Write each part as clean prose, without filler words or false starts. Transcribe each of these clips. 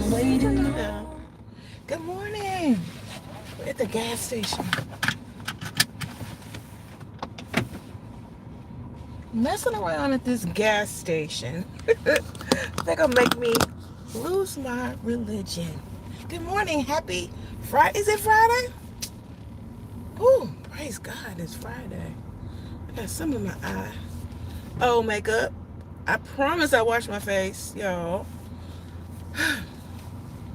waiting now. Good morning. We're at the gas station. Messing around at this gas station. They're gonna make me lose my religion. Good morning. Happy Friday. Is it Friday? Ooh, praise God, it's Friday. I got some in my eye. Oh, makeup. I promise I wash my face, y'all.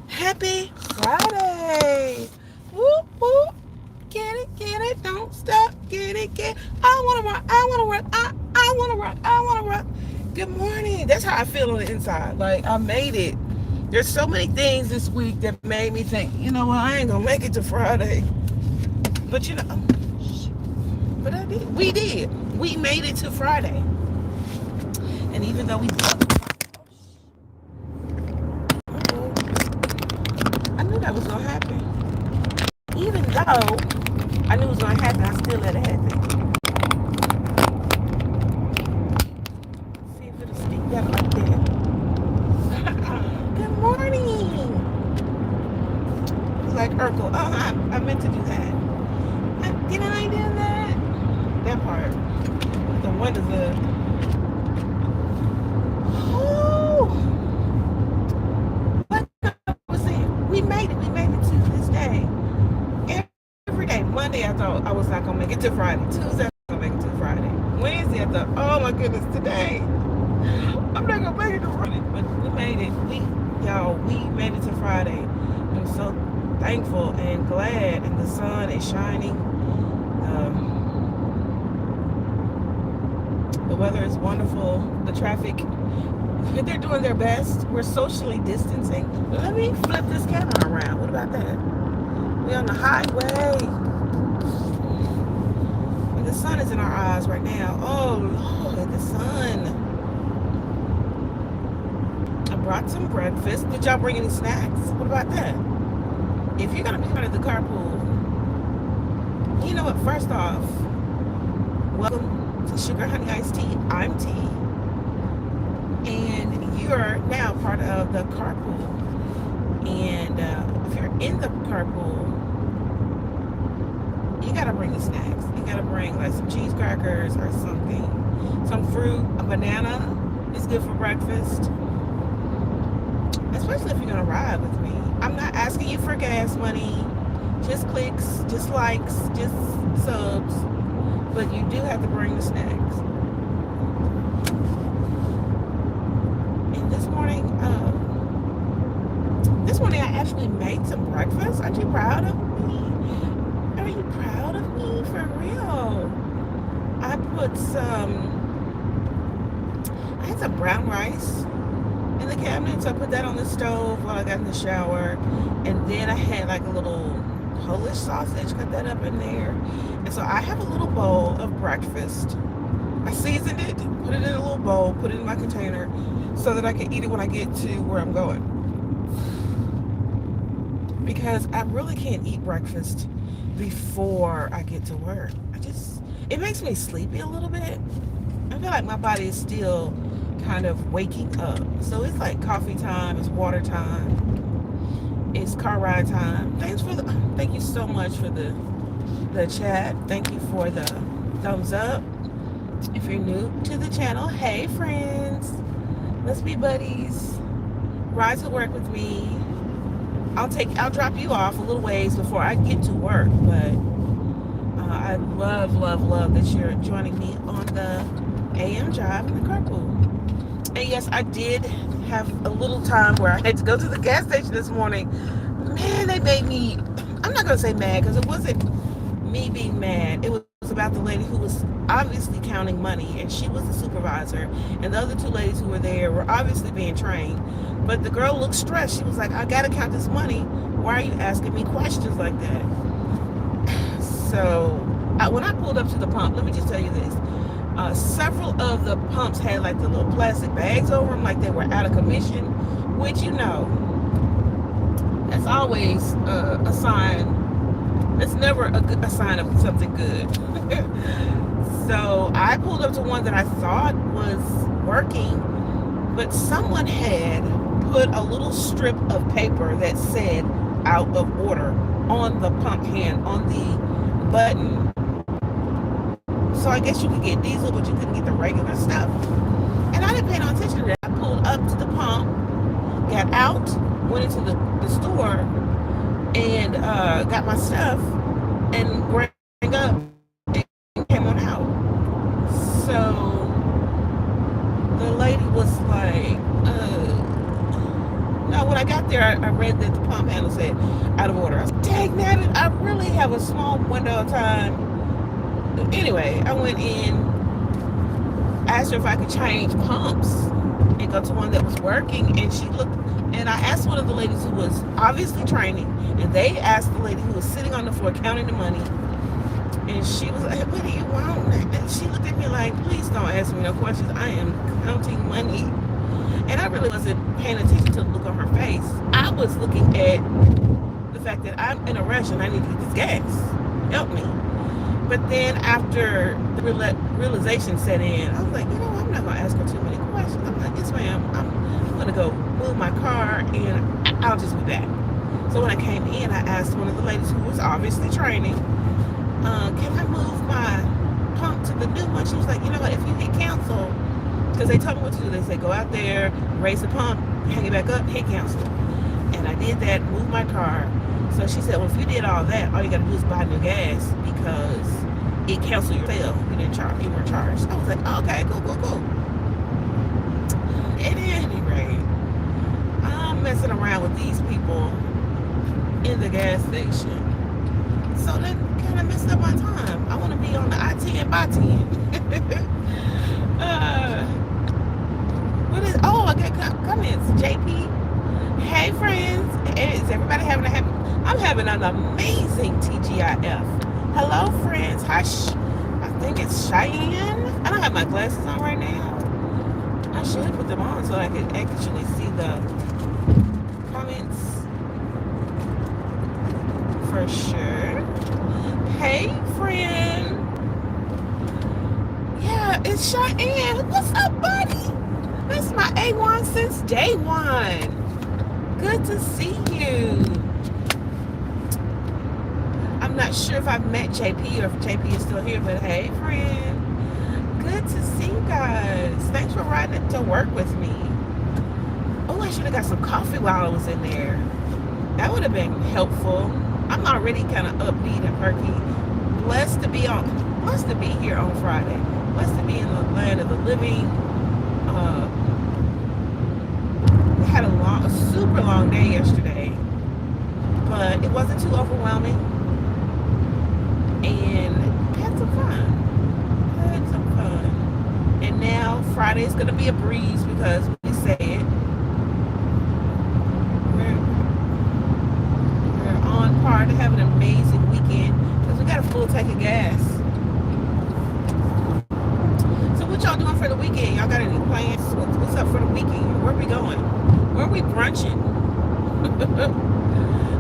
Happy Friday. Whoop, whoop. Get it, don't stop. Get it, get it. I wanna rock, I wanna rock, I wanna rock, I wanna rock. Good morning. That's how I feel on the inside. Like, I made it. There's so many things this week that made me think, you know what, I ain't gonna make it to Friday. But you know, but I did. We did. We made it to Friday. And even though I knew that was gonna happen. Even though I knew it was gonna happen, I still let it happen. See if it'll stick that like that. Good morning. It's like Urkel. Oh, I meant to do that. Did I do that? That part. The windows up. Oh, like I was saying, we made it. We made it to this day. Every day. Monday, I thought I was not gonna make it to Friday. Tuesday, I was gonna make it to Friday. Wednesday, I thought, oh my goodness, today I'm not gonna make it to Friday. But we made it. We made it to Friday. I'm so thankful and glad, and the sun is shining. The weather is wonderful. The traffic, they're doing their best. We're socially distancing. Let me flip this camera around. What about that? We're on the highway. And the sun is in our eyes right now. Oh, Lord, the sun. I brought some breakfast. Did y'all bring any snacks? What about that? If you're going to be part of the carpool, you know what? First off, welcome to Sugar Honey Iced Tea. I'm T. And you're now part of the carpool. And if you're in the carpool, you gotta bring the snacks. You gotta bring like some cheese crackers or something. Some fruit, a banana is good for breakfast. Especially if you're gonna ride with me. I'm not asking you for gas money. Just clicks, just likes, just subs. But you do have to bring the snacks. And this morning I actually made some breakfast. Aren't you proud of me? Are you proud of me? For real? I had some brown rice in the cabinet, so I put that on the stove while I got in the shower. And then I had like a little Polish sausage, cut that up in there. And so I have a little bowl of breakfast. I seasoned it, put it in a little bowl, put it in my container so that I can eat it when I get to where I'm going. Because I really can't eat breakfast before I get to work. It makes me sleepy a little bit. I feel like my body is still kind of waking up. So it's like coffee time, it's water time, it's car ride time. Thank you so much for the chat. Thank you for the thumbs up. If you're new to the channel, hey friends, let's be buddies. Ride to work with me. I'll drop you off a little ways before I get to work, but I love that you're joining me on the AM drive in the carpool. And yes, I did have a little time where I had to go to the gas station this morning. Man, they made me, I'm not going to say mad, because it wasn't me being mad. It was about the lady who was obviously counting money, and she was the supervisor, and the other two ladies who were there were obviously being trained. But the girl looked stressed. She was like, I gotta count this money. Why are you asking me questions like that? So when I pulled up to the pump, let me just tell you this. Several of the pumps had like the little plastic bags over them, like they were out of commission, which, you know, that's always a sign. It's never a sign of something good. So I pulled up to one that I thought was working, but someone had put a little strip of paper that said out of order on the pump hand, on the button. So I guess you could get diesel, but you couldn't get the regular stuff. And I didn't pay no attention to that. I pulled up to the pump, got out, went into the store, and got my stuff, and rang up and came on out. So the lady was like, no, when I got there, I read that the pump handle said out of order. I was like, dang, that I really have a small window of time. Anyway, I went in, asked her if I could change pumps and go to one that was working, and she looked, and I asked one of the ladies who was obviously training, and they asked the lady who was sitting on the floor counting the money, and she was like, what do you want? And she looked at me like, please don't ask me no questions. I am counting money. And I really wasn't paying attention to the look on her face. I was looking at the fact that I'm in a rush and I need to get this gas. Help me. But then after the realization set in, I was like, you know, I'm not going to ask her too many questions. I'm like, yes, ma'am. I'm going to go move my car and I'll just be back. So when I came in, I asked one of the ladies who was obviously training, can I move my pump to the new one? She was like, you know what, if you hit cancel, because they told me what to do. They said, go out there, raise the pump, hang it back up, hit cancel. And I did that, moved my car. So she said, well, if you did all that, all you got to do is buy new gas because it canceled your sale. You weren't charged. I was like, oh, okay, cool. At any rate, I'm messing around with these people in the gas station. So that kind of messed up my time. I want to be on the I-10 by 10. What is, oh, I got comments. JP, hey friends, is everybody having a happy, I'm having an amazing TGIF. Hello friends, hi, I think it's Cheyenne. I don't have my glasses on right now. I should put them on so I can actually see the comments for sure. Hey friend. Yeah, it's Cheyenne. What's up, buddy? This is my A1 since day one. Good to see you. I'm not sure if I've met JP or if JP is still here, but hey, friend. Good to see you guys. Thanks for riding to work with me. Oh, I should have got some coffee while I was in there. That would have been helpful. I'm already kind of upbeat and perky. Blessed to be here on Friday. Blessed to be in the land of the living. We had a super long day yesterday, but it wasn't too overwhelming, and had some fun. And now Friday is going to be a breeze because we say it. We're on par to have an amazing weekend because we got a full tank of gas. So what y'all doing for the weekend? Y'all got any plans? What's up for the weekend? Where are we going? Where are we brunching?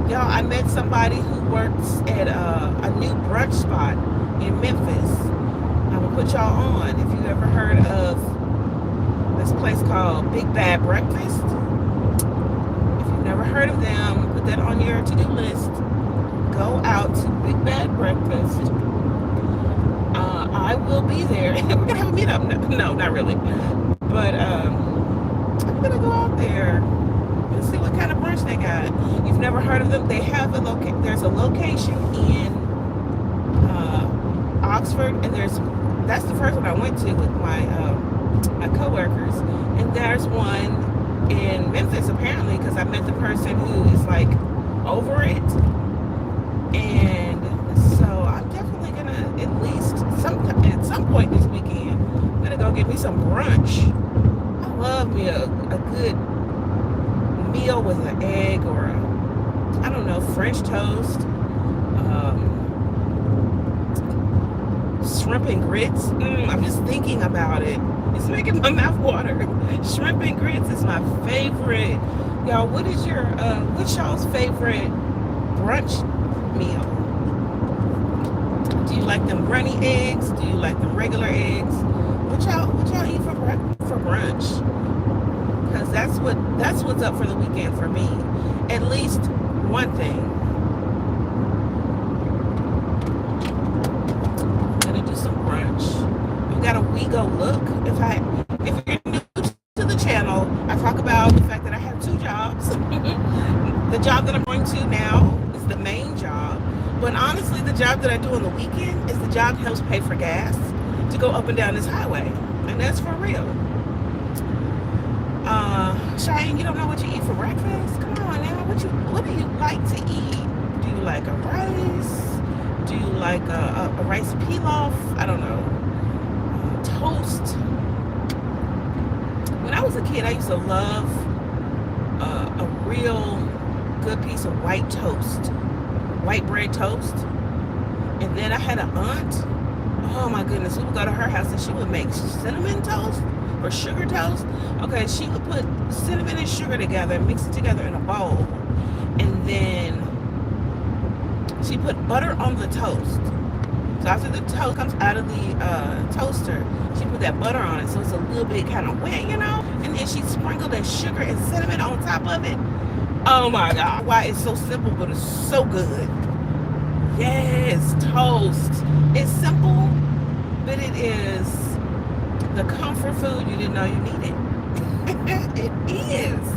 Y'all, I met somebody who works at a new brunch spot in Memphis. I'm going to put y'all on. If you ever heard of this place called Big Bad Breakfast, if you've never heard of them, put that on your to-do list. Go out to Big Bad Breakfast. I will be there. We're going to have a meetup. No, not really. But I'm going to go out there and see what kind of brunch they got. You've never heard of them? They have there's a location in Oxford, and that's the first one I went to with my coworkers, and there's one in Memphis apparently because I met the person who is like over it, and so I'm definitely gonna at least at some point this weekend I'm gonna go get me some brunch. I love me a good meal with an egg or I don't know, French toast, shrimp and grits. I'm just thinking about it. It's making my mouth water. Shrimp and grits is my favorite. Y'all, what's y'all's favorite brunch meal? Do you like them runny eggs? Do you like them regular eggs? What y'all eat for brunch? because that's what's up for the weekend for me. At least one thing. I'm gonna do some brunch. We've got a We Go look. If you're new to the channel, I talk about the fact that I have two jobs. The job that I'm going to now is the main job, but honestly, the job that I do on the weekend is the job that helps pay for gas to go up and down this highway, and that's for real. Cheyenne, you don't know what you eat for breakfast? Come on now, what do you like to eat? Do you like a rice? Do you like a rice pilaf? I don't know. Toast. When I was a kid, I used to love a real good piece of white toast, white bread toast. And then I had an aunt. Oh my goodness, we would go to her house and she would make cinnamon toast or sugar toast. Okay, she would put cinnamon and sugar together, mix it together in a bowl, and then she put butter on the toast. So after the toast comes out of the toaster, she put that butter on it so it's a little bit kind of wet, and then she sprinkled that sugar and cinnamon on top of it. Oh my God, why it's so simple but it's so good. Yes, toast. It's simple, but it is the comfort food you didn't know you needed. It is.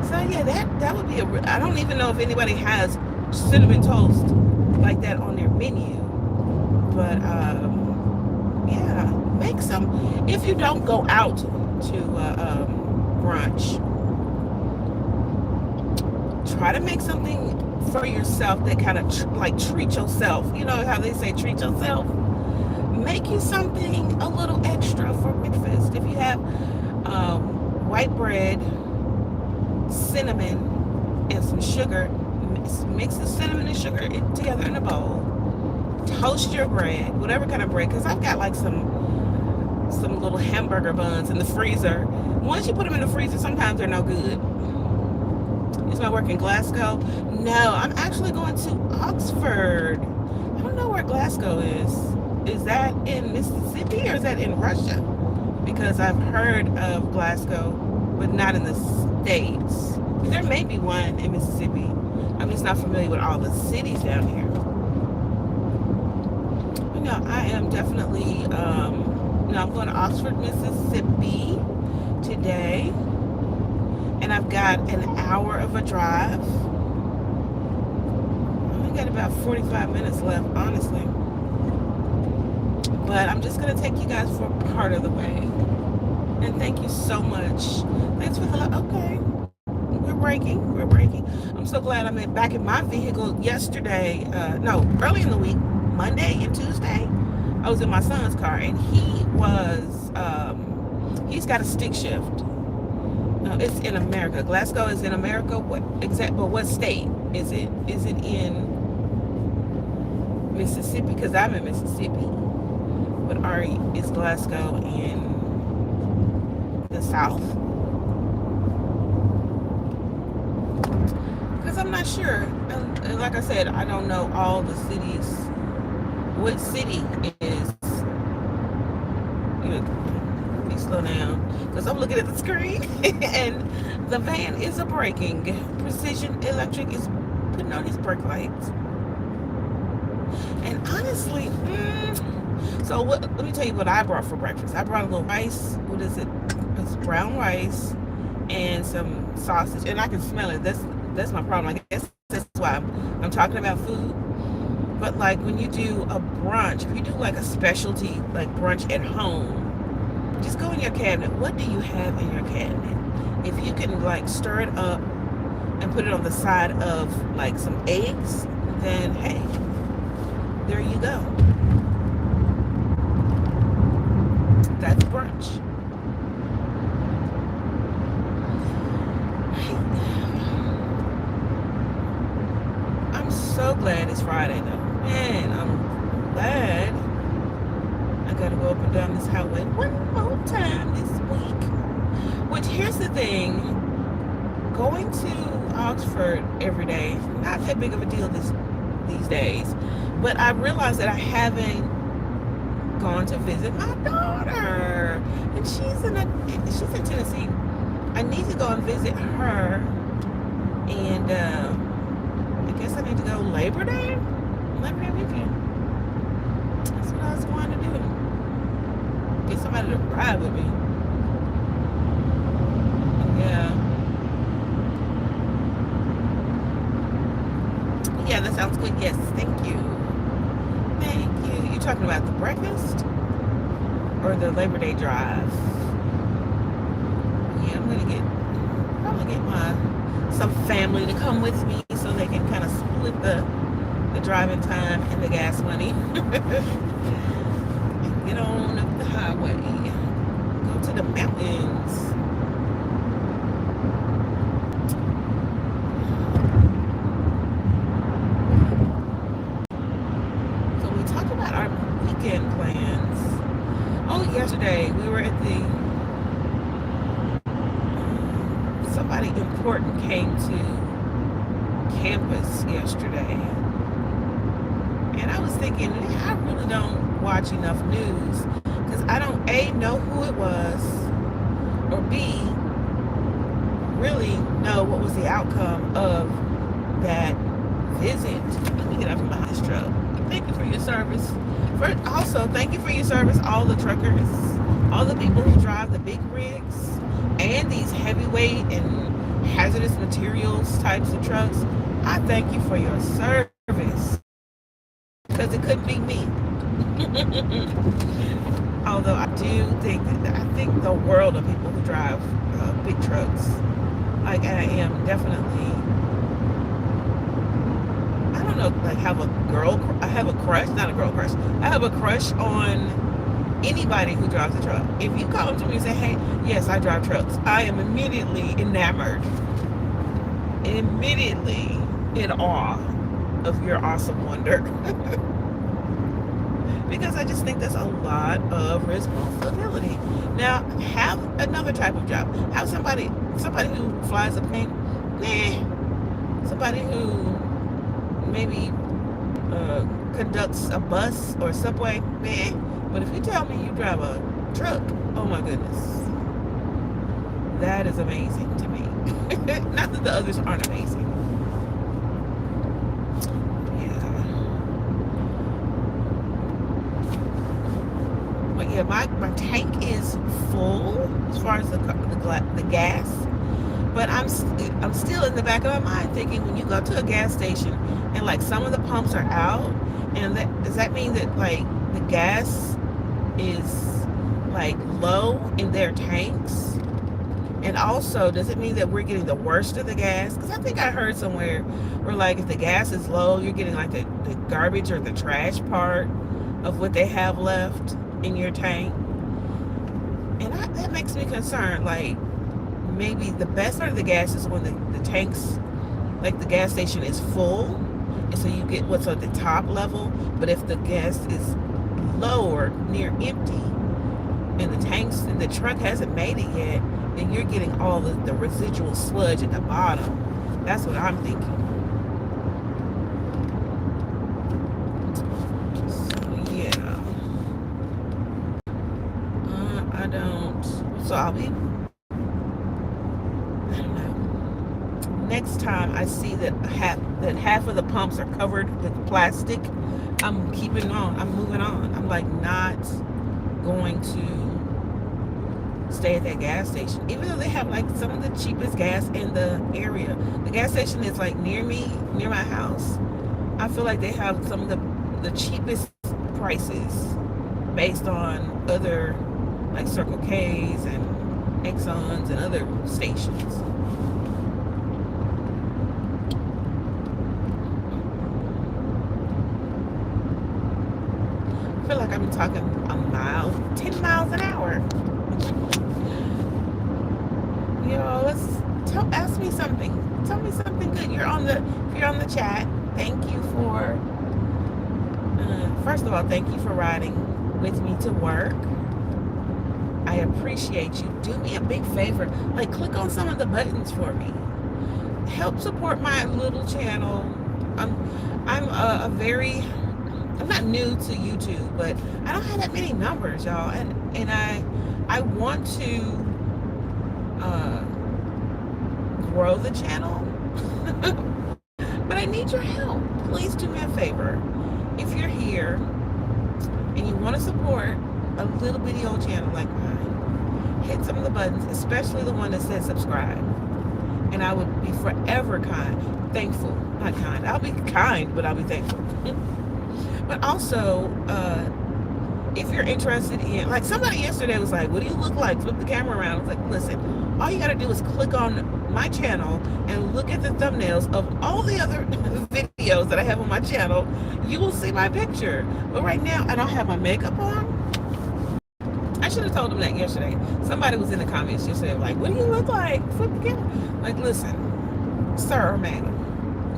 So yeah, that would be I don't even know if anybody has cinnamon toast like that on their menu. But yeah, make some. If you don't go out to brunch, try to make something for yourself that kind of like treat yourself. You know how they say treat yourself? Make you something a little extra for breakfast. If you have white bread, cinnamon, and some sugar, mix the cinnamon and sugar together in a bowl. Toast your bread, whatever kind of bread, because I've got like some little hamburger buns in the freezer. Once you put them in the freezer, sometimes they're no good. Is my work in Glasgow? No, I'm actually going to Oxford. I don't know where Glasgow is. Is that in Mississippi or is that in Russia? Because I've heard of Glasgow, but not in the States. There may be one in Mississippi. I'm just not familiar with all the cities down here. But no, I am definitely, I'm going to Oxford, Mississippi today. And I've got an hour of a drive. I only got about 45 minutes left, honestly. But I'm just going to take you guys for part of the way. And thank you so much. Thanks for the love. Okay. We're breaking. I'm so glad I'm back in my vehicle yesterday. Early in the week, Monday and Tuesday. I was in my son's car and he's got a stick shift. It's in America. Glasgow is in America. What state is it? Is it in Mississippi? Because I'm in Mississippi. But is Glasgow in the South? Because I'm not sure. And like I said, I don't know all the cities. What city is? Please slow down. Because I'm looking at the screen and the van is braking. Precision Electric is putting on his brake lights. And honestly, let me tell you what I brought for breakfast. I brought a little rice. What is it? It's brown rice and some sausage. And I can smell it. That's my problem. I guess that's why I'm talking about food. But like when you do a brunch, if you do like a specialty like brunch at home, just go in your cabinet. What do you have in your cabinet? If you can like stir it up and put it on the side of like some eggs, then hey, there you go. That's brunch. I'm so glad it's Friday though. Man, I'm glad I gotta go up and down this highway one more time this week. Which here's the thing, going to Oxford every day, not that big of a deal these days. But I realized that I haven't gone to visit my daughter. And she's in Tennessee. go and visit her, and I guess I need to go Labor Day weekend. That's what I was going to do. Get somebody to ride with me. Yeah. Yeah, that sounds good. Yes, thank you. Thank you. You talking about the breakfast or the Labor Day drive? Yeah, I'm gonna probably get some family to come with me so they can kind of split the driving time and the gas money. And get on up the highway. Go to the mountains. So we talked about our weekend plans. Oh, yesterday we were at the somebody important came to campus yesterday. And I was thinking, I really don't watch enough news because I don't A, know who it was, or B, really know what was the outcome of that visit. Let me get up from behind this truck. Thank you for your service. Also, thank you for your service, all the truckers, all the people who drive the big rigs and these heavyweight and hazardous materials types of trucks. I thank you for your service because it couldn't be me. Although I do think the world of people who drive big trucks. Like I am definitely, I don't know, like I have a crush, not a girl crush. I have a crush on anybody who drives a truck. If you come to me and say, hey, yes, I drive trucks, I am immediately enamored, immediately in awe of your awesome wonder. Because I just think there's a lot of responsibility. Now, have another type of job. Have somebody who flies a plane, nah. Somebody who maybe conducts a bus or subway, nah. But if you tell me you drive a truck, oh my goodness, that is amazing to me. Not that the others aren't amazing. Yeah, my tank is full as far as the gas, but I'm still in the back of my mind thinking, when you go to a gas station and like some of the pumps are out, and does that mean that like the gas is like low in their tanks? And also, does it mean that we're getting the worst of the gas? Because I think I heard somewhere where like if the gas is low, you're getting like the garbage or the trash part of what they have left in your tank. And that makes me concerned. Like maybe the best part of the gas is when the tanks, like the gas station is full, and so you get what's at the top level. But if the gas is low or near empty and the tanks and the truck hasn't made it yet, then you're getting all the residual sludge at the bottom. That's what I'm thinking. So I'll be, I don't know. Next time I see that half of the pumps are covered with plastic, I'm keeping on. I'm moving on. I'm like not going to stay at that gas station, even though they have like some of the cheapest gas in the area. The gas station is like near my house. I feel like they have some of the cheapest prices based on other, like Circle K's and Exxon's and other stations. I feel like I've been talking a mile, 10 miles an hour. Ask me something. Tell me something good. If you're on the chat, thank you for, first of all, thank you for riding with me to work. I appreciate you. Do me a big favor. Like, click on some of the buttons for me. Help support my little channel. I'm not new to YouTube, but I don't have that many numbers, y'all. And I want to grow the channel. But I need your help. Please do me a favor. If you're here and you want to support a little bitty old channel like mine, hit some of the buttons, especially the one that says subscribe. And I would be forever thankful. Not kind. I'll be kind, but I'll be thankful. But also, if you're interested in, like somebody yesterday was like, what do you look like? Flip the camera around. I was like, listen, all you got to do is click on my channel and look at the thumbnails of all the other videos that I have on my channel. You will see my picture. But right now, I don't have my makeup on. I should have told them that yesterday. Somebody was in the comments yesterday like, what do you look like? Flip the camera. Like, listen, sir or madam,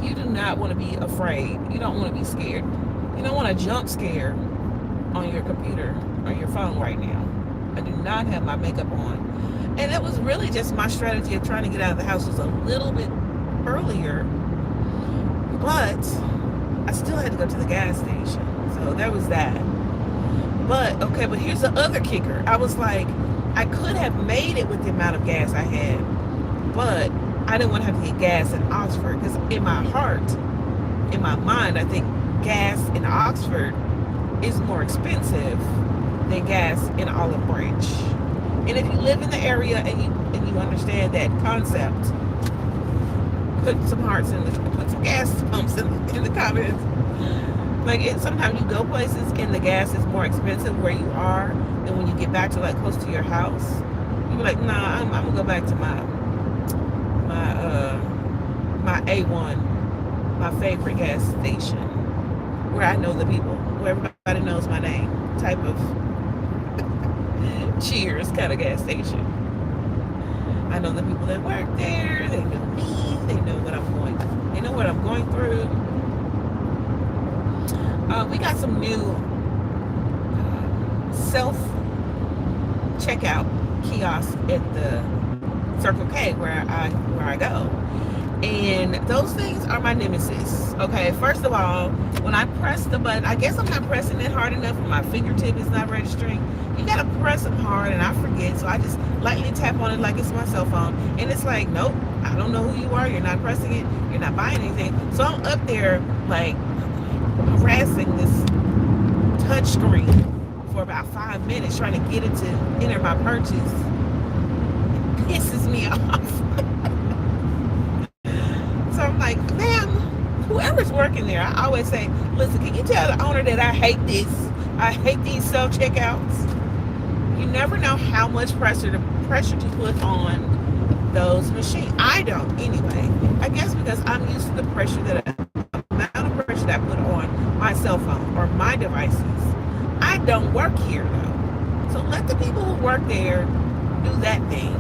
you do not want to be afraid. You don't want to be scared. You don't want a jump scare on your computer or your phone right now. I do not have my makeup on. And it was really just my strategy of trying to get out of the house was a little bit earlier. But I still had to go to the gas station. So there was that. But, okay, but here's the other kicker. I was like, I could have made it with the amount of gas I had, but I didn't want to have to get gas in Oxford because in my heart, in my mind, I think gas in Oxford is more expensive than gas in Olive Branch. And if you live in the area and you understand that concept, put some hearts in put some gas pumps in the comments. Like sometimes you go places and the gas is more expensive where you are than when you get back to like close to your house. You be like, nah, I'm gonna go back to my A1, my favorite gas station, where I know the people, where everybody knows my name, type of cheers kind of gas station. I know the people that work there, they know me, they know what I'm going through. They know what I'm going through. We got some new self-checkout kiosks at the Circle K where I go. And those things are my nemesis. Okay, first of all, when I press the button, I guess I'm not pressing it hard enough and my fingertip is not registering. You gotta press them hard and I forget, so I just lightly tap on it like it's my cell phone. And it's like, nope, I don't know who you are, you're not pressing it, you're not buying anything. So I'm up there like harassing this touch screen for about 5 minutes trying to get it to enter my purchase. It pisses me off. So I'm like, ma'am, whoever's working there, I always say, listen, can you tell the owner that I hate this? I hate these self-checkouts. You never know how much pressure to put on those machines. I don't anyway. I guess because I'm used to the pressure amount of pressure that I put on my cell phone or my devices. I don't work here though. So let the people who work there do that thing.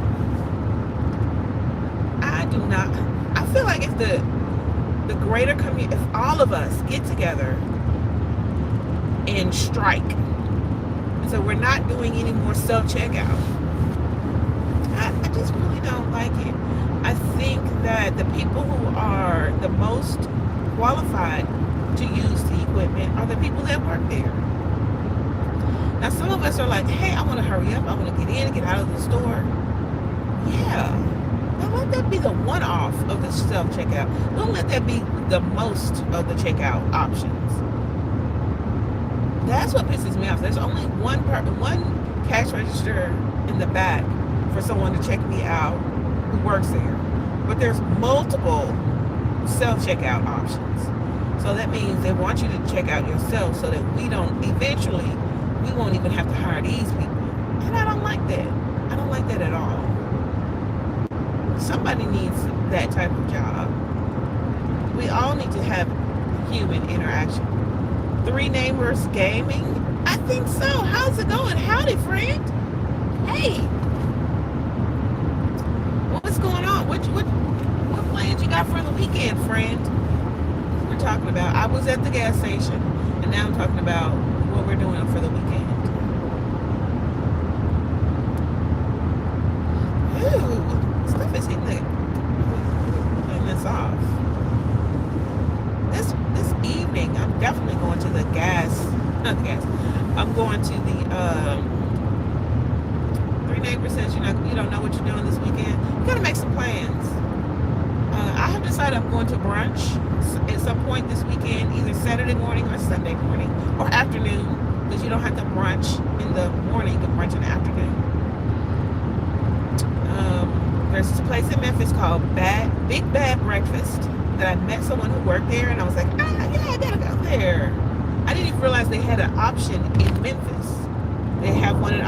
I do not. I feel like if the greater community, if all of us get together and strike, so we're not doing any more self-checkout, I just really don't like it. I think that the people who are the most qualified to use the equipment are the people that work there. Now some of us are like, hey, I want to hurry up, I want to get in and get out of the store. Yeah. Now let that be the one-off of the self-checkout. Don't let that be the most of the checkout options. That's what pisses me off. There's only one cash register in the back for someone to check me out who works there. But there's multiple self-checkout options. So that means they want you to check out yourself so that eventually, we won't even have to hire these people. And I don't like that. I don't like that at all. Somebody needs that type of job. We all need to have human interaction. Three Neighbors Gaming? I think so. How's it going? Howdy, friend. Hey. What's going on? What plans you got for the weekend, friend? We're talking about, I was at the gas station, and now I'm talking about what we're doing for the weekend. Ooh, stuff is hitting this off. This evening, I'm definitely going to the I'm going to the Three Neighbors says you don't know what you're doing this weekend. You gotta make some plans. decide I'm going to brunch at some point this weekend, either Saturday morning or Sunday morning or afternoon, because you don't have to brunch in the morning, you can brunch in the afternoon. There's a place in Memphis called Big Bad Breakfast that I met someone who worked there, and I was like, yeah, I gotta go there. I didn't even realize they had an option in Memphis. They have one in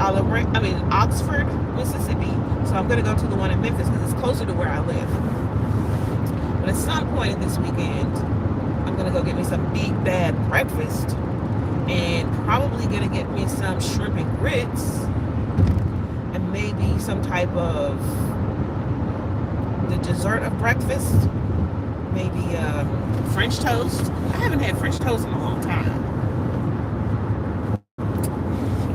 Oxford, Mississippi. So I'm gonna go to the one in Memphis because it's closer to where I live. But at some point this weekend, I'm gonna go get me some Big Bad Breakfast, and probably gonna get me some shrimp and grits, and maybe some type of the dessert of breakfast, maybe French toast. I haven't had French toast in a long time.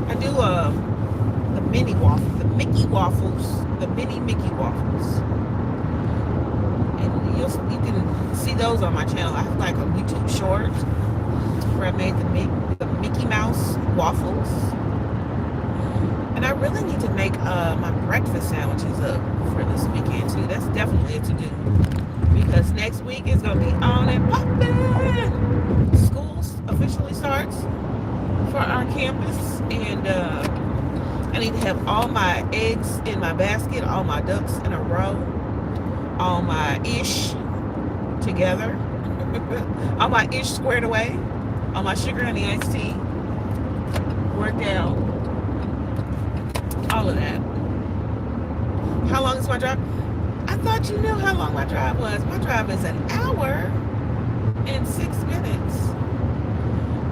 I do the mini waffle, the Mickey waffles, the mini Mickey waffles, and you can see those on my channel. I have like a YouTube short where I made the Mickey Mouse waffles. And I really need to make my breakfast sandwiches up for this weekend too. That's definitely a to-do, because next week is gonna be on and popping. School officially starts for our campus, and I need to have all my eggs in my basket, all my ducks in a row, all my ish together, all my ish squared away, all my sugar honey iced tea worked out. All of that. How long is my drive? I thought you knew how long my drive was. My drive is an hour and 6 minutes.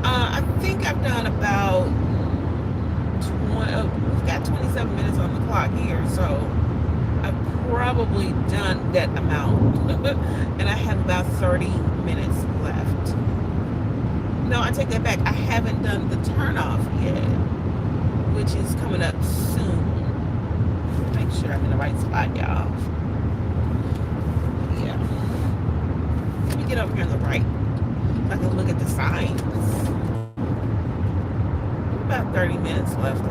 I think I've done about 20, we've got 27 minutes on the clock here, so I've probably done that amount. And I have about 30 minutes left. No, I take that back. I haven't done the turnoff yet, which is coming up soon. Make sure I'm in the right spot, y'all. Yeah. Let me get over here on the right so I can look at the signs. About 30 minutes left.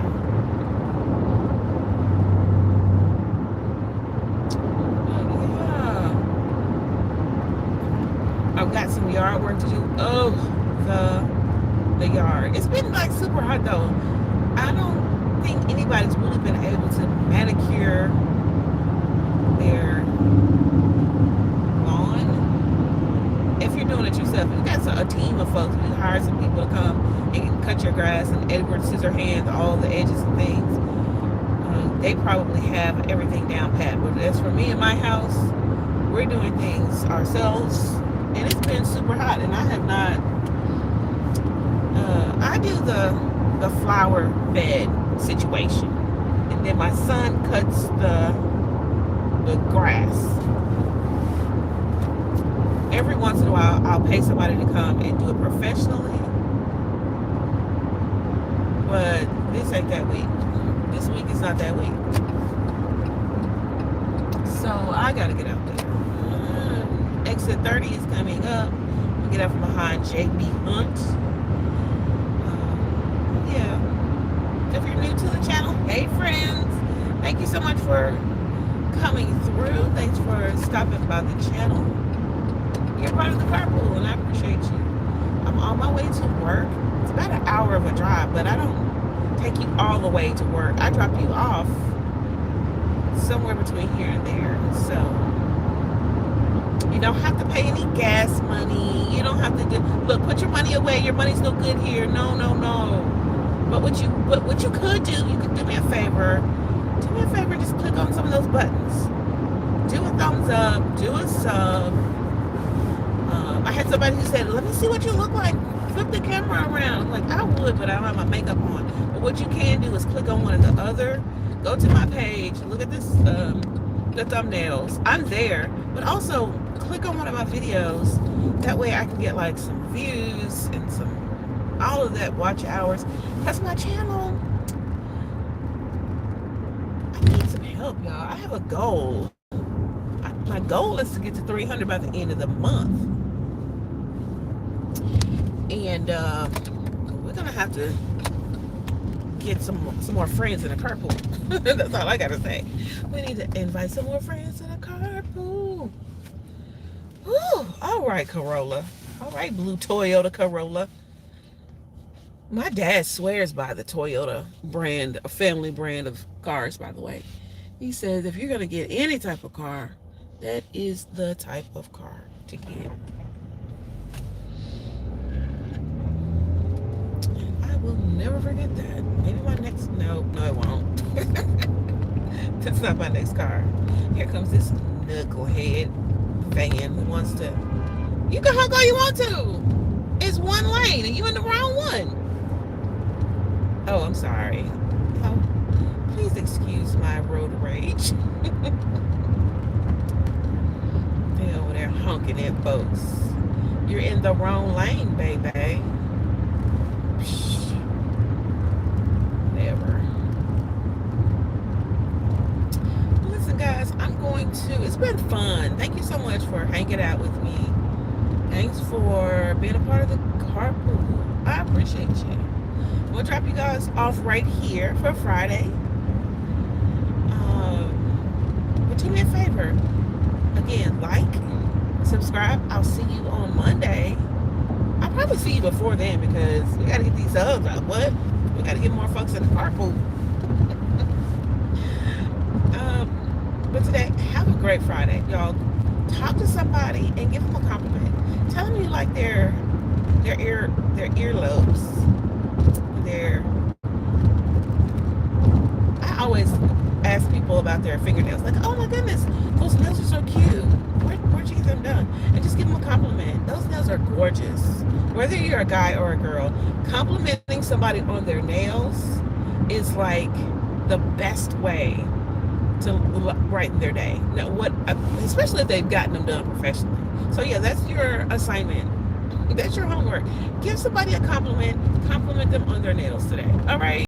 Yeah. I've got some yard work to do. Oh, the yard. It's been like super hot though. I don't think anybody's really been able to manicure their lawn. If you're doing it yourself, you got a team of folks. You hire some people to come and cut your grass and Edward Scissorhands all the edges and things. They probably have everything down pat. But as for me and my house, we're doing things ourselves, and it's been super hot, and I have not. I do the flower bed situation, and then my son cuts the grass. Every once in a while I'll pay somebody to come and do it professionally, but this ain't that week. This week is not that week, so I gotta get out there. Exit 30 is coming up. I'll get out from behind JB Hunt. Yeah. If you're new to the channel, hey friends, thank you so much for coming through. Thanks for stopping by the channel. You're part of the carpool, and I appreciate you. I'm on my way to work. It's about an hour of a drive, but I don't take you all the way to work. I drop you off somewhere between here and there. So you don't have to pay any gas money. You don't have to look, put your money away. Your money's no good here. No, no, no. But what you could do, you could do me a favor. Do me a favor, just click on some of those buttons. Do a thumbs up, do a sub. I had somebody who said, let me see what you look like. Flip the camera around. Like, I would, but I don't have my makeup on. But what you can do is click on one of the other. Go to my page. Look at this, the thumbnails. I'm there. But also, click on one of my videos. That way I can get, like, some views and all of that watch hours. That's my channel. I need some help, y'all. I have a goal. My goal is to get to 300 by the end of the month. And we're gonna have to get some more friends in the carpool. That's all I gotta say. We need to invite some more friends to the carpool. Whew. All right, Corolla. All right, blue Toyota Corolla. My dad swears by the Toyota brand, a family brand of cars, by the way. He says if you're going to get any type of car, that is the type of car to get. And I will never forget that. Maybe my next, no, it won't. That's not my next car. Here comes this knucklehead fan who wants to. You can honk all you want to. It's one lane and you in the wrong one. Oh, I'm sorry. Oh, please excuse my road rage. They over there honking at folks. You're in the wrong lane, baby. Psh, whatever. Listen, guys, I'm going to. It's been fun. Thank you so much for hanging out with me. Thanks for being a part of the carpool. I appreciate you. I'm gonna drop you guys off right here for Friday. But do me a favor. Again, like, subscribe. I'll see you on Monday. I'll probably see you before then because we gotta get these subs out. What? We gotta get more folks in the carpool. But today, have a great Friday, y'all. Talk to somebody and give them a compliment. Tell them you like their earlobes. I always ask people about their fingernails. Like, oh my goodness, those nails are so cute. Where'd you get them done? And just give them a compliment. Those nails are gorgeous. Whether you're a guy or a girl, complimenting somebody on their nails is like the best way to brighten their day. Now, especially if they've gotten them done professionally. So yeah, that's your assignment. That's your homework. Give somebody a compliment. Compliment them on their nails today. All right.